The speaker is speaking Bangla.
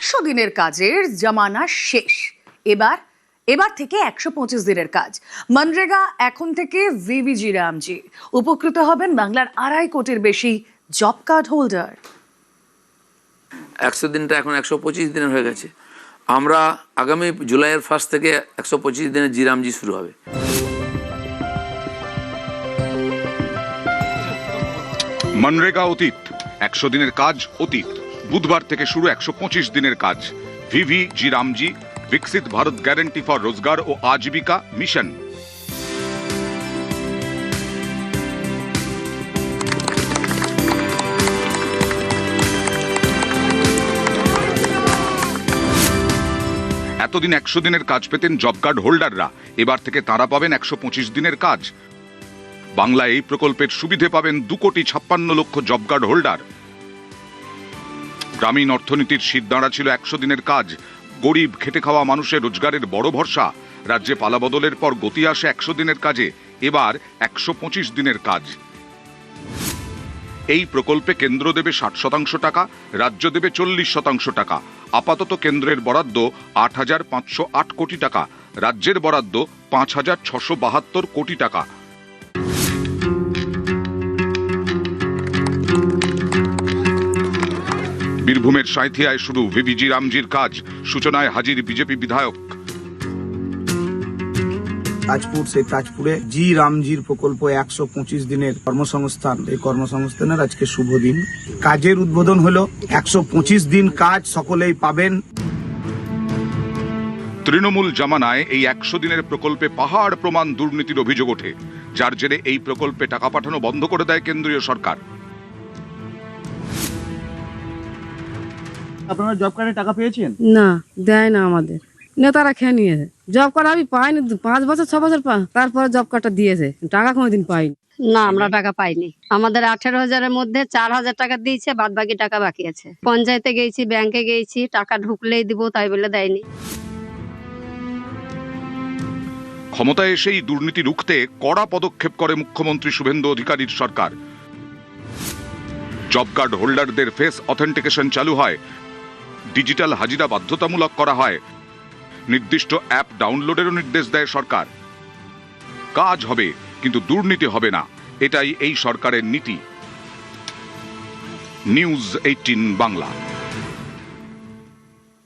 100 দিনের কাজের জামানা শেষ। এবার থেকে 125 দিনের কাজ। মনরেগা এখন থেকে ভিভিজি রামজি। উপকৃত হবেন বাংলার 2.5 কোটির বেশি জব কার্ড হোল্ডার। 100 দিনটা এখন 125 দিনের হয়ে গেছে। আমরা আগামী জুলাইয়ের 1 থেকে 125 দিনের জিরামজি শুরু হবে। মনরেগা অতীত, 100 দিনের কাজ অতীত। বুধবার থেকে শুরু 125 দিনের কাজ। ভিভি জি রামজি, বিকশিত ভারত গ্যারান্টি ফর রোজগার ও আজীবিকা মিশন। এতদিন 100 দিনের কাজ পেতেন জব কার্ড হোল্ডাররা, এবার থেকে তারা পাবেন 125 দিনের কাজ। বাংলায় এই প্রকল্পের সুবিধে পাবেন 2,56,00,000 জব কার্ড হোল্ডার। গ্রামীণ অর্থনীতির শীত দাঁড়া ছিল 100 দিনের কাজ। গরিব খেটে খাওয়া মানুষের রোজগারের বড় ভরসা। রাজ্যে পালাবদলের পর গতি আসে 100 দিনের কাজে, এবার 125 দিনের কাজ। এই প্রকল্পে কেন্দ্র দেবে 60% টাকা, রাজ্য দেবে 40% টাকা। আপাতত কেন্দ্রের বরাদ্দ 8,508 কোটি টাকা, রাজ্যের বরাদ্দ 5,672 কোটি টাকা। বীরভূমের সাঁইথিয়ায় শুরু ভিভিজি রামজির কাজ। সূচনায় হাজির বিজেপি বিধায়ক। তাজপুর, সেই তাজপুরে জি রামজির প্রকল্প 125 দিনের কর্মসংস্থান। এই কর্মসংস্থানের আজকে শুভ দিন। কাজের উদ্বোধন হলো। 125 দিন কাজ সকলেই পাবেন। তৃণমূল জামানায় এই 100 দিনের প্রকল্পে পাহাড় প্রমাণ দুর্নীতির অভিযোগ ওঠে, যার জেরে এই প্রকল্পে টাকা পাঠানো বন্ধ করে দেয় কেন্দ্রীয় সরকার। আপনারা জব কার্ডে টাকা পেয়েছেন? না, দেয় না আমাদের। নেতারা খেয়ে নিয়েছে। জব কার্ড আমি পাইনি, 5 বছর 6 বছর তারপরে জব কার্ডটা দিয়েছে, টাকা কোনোদিন পাইনি। না, আমরা টাকা পাইনি। আমাদের 18,000-এর মধ্যে 4,000 টাকা দিয়েছে, বাদ বাকি টাকা বাকি আছে। পঞ্চায়েতে গেছি, ব্যাংকে গেছি, টাকা ঢুকলেই দিব তাই বলে দেয়নি। ক্ষমতায় এসেই দুর্নীতি রুখতে কড়া পদক্ষেপ করে মুখ্যমন্ত্রী শুভেন্দু অধিকারীর সরকার। জব কার্ড হোল্ডারদের ফেস অথেন্টিকেশন চালু হয়, ডিজিটাল হাজিরা বাধ্যতামূলক করা হয়, নির্দিষ্ট অ্যাপ ডাউনলোডেরও নির্দেশ দেয় সরকার। কাজ হবে কিন্তু দুর্নীতি হবে না, এটাই এই সরকারের নীতি। নিউজ 18 বাংলা।